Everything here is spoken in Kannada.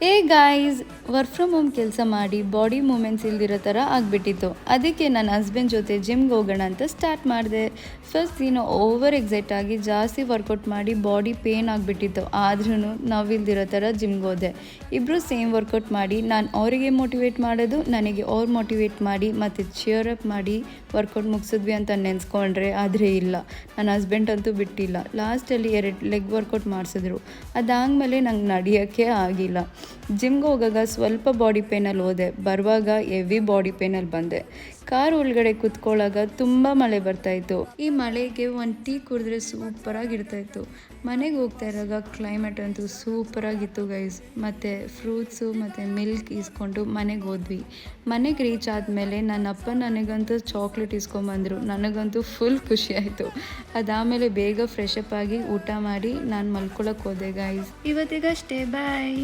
ಏ ಗಾಯ್ಸ್, ವರ್ಕ್ ಫ್ರಮ್ ಹೋಮ್ ಕೆಲಸ ಮಾಡಿ ಬಾಡಿ ಮೂಮೆಂಟ್ಸ್ ಇಲ್ದಿರೋ ಥರ ಆಗಿಬಿಟ್ಟಿತ್ತು. ಅದಕ್ಕೆ ನನ್ನ ಹಸ್ಬೆಂಡ್ ಜೊತೆ ಜಿಮ್ಗೆ ಹೋಗೋಣ ಅಂತ ಸ್ಟಾರ್ಟ್ ಮಾಡಿದೆ. ಫಸ್ಟ್ ದಿನ ಓವರ್ ಎಕ್ಸೈಟ್ ಆಗಿ ಜಾಸ್ತಿ ವರ್ಕೌಟ್ ಮಾಡಿ ಬಾಡಿ ಪೇನ್ ಆಗಿಬಿಟ್ಟಿತ್ತು. ಆದ್ರೂ ನಾವಿಲ್ದಿರೋ ಥರ ಜಿಮ್ಗೆ ಹೋದೆ. ಇಬ್ಬರು ಸೇಮ್ ವರ್ಕೌಟ್ ಮಾಡಿ ನಾನು ಅವರಿಗೆ ಮೋಟಿವೇಟ್ ಮಾಡೋದು, ನನಗೆ ಅವ್ರು ಮೋಟಿವೇಟ್ ಮಾಡಿ ಮತ್ತು ಚಿಯರ್ ಅಪ್ ಮಾಡಿ ವರ್ಕೌಟ್ ಮುಗಿಸಿದ್ವಿ ಅಂತ ನೆನೆಸ್ಕೊಂಡ್ರೆ. ಆದರೆ ಇಲ್ಲ, ನನ್ನ ಹಸ್ಬೆಂಡ್ ಅಂತೂ ಬಿಟ್ಟಿಲ್ಲ. ಲಾಸ್ಟಲ್ಲಿ 2 ಲೆಗ್ ವರ್ಕೌಟ್ ಮಾಡಿಸಿದ್ರು. ಅದಾದಮೇಲೆ ನಂಗೆ ನಡೆಯೋಕ್ಕೆ ಆಗಿಲ್ಲ. ಜಿಮ್ಗೆ ಹೋಗಾಗ ಸ್ವಲ್ಪ ಬಾಡಿ ಪೇನಲ್ಲಿ ಹೋದೆ, ಬರುವಾಗ ಹೆವಿ ಬಾಡಿ ಪೇನಲ್ಲಿ ಬಂದೆ. ಕಾರ್ ಒಳಗಡೆ ಕೂತ್ಕೊಳ್ಳಾಗ ತುಂಬ ಮಳೆ ಬರ್ತಾಯಿತ್ತು. ಈ ಮಳೆಗೆ ಒಂದು ಟೀ ಕುಡಿದ್ರೆ ಸೂಪರಾಗಿರ್ತಾಯಿತ್ತು. ಮನೆಗೆ ಹೋಗ್ತಾ ಇರುವಾಗ ಕ್ಲೈಮೇಟ್ ಅಂತೂ ಸೂಪರಾಗಿತ್ತು ಗೈಸ್. ಮತ್ತು ಫ್ರೂಟ್ಸು ಮತ್ತು ಮಿಲ್ಕ್ ಇಸ್ಕೊಂಡು ಮನೆಗೆ ಹೋದ್ವಿ. ಮನೆಗೆ ರೀಚ್ ಆದಮೇಲೆ ನನ್ನ ಅಪ್ಪ ನನಗಂತೂ ಚಾಕ್ಲೇಟ್ ಇಸ್ಕೊಂಬಂದರು. ನನಗಂತೂ ಫುಲ್ ಖುಷಿ ಆಯಿತು. ಅದಾದಮೇಲೆ ಬೇಗ ಫ್ರೆಶಪ್ ಆಗಿ ಊಟ ಮಾಡಿ ನಾನು ಮಲ್ಕೊಳಕ್ಕೆ ಹೋದೆ ಗೈಸ್. ಇವತ್ತಿಗಷ್ಟೇ, ಬಾಯ್.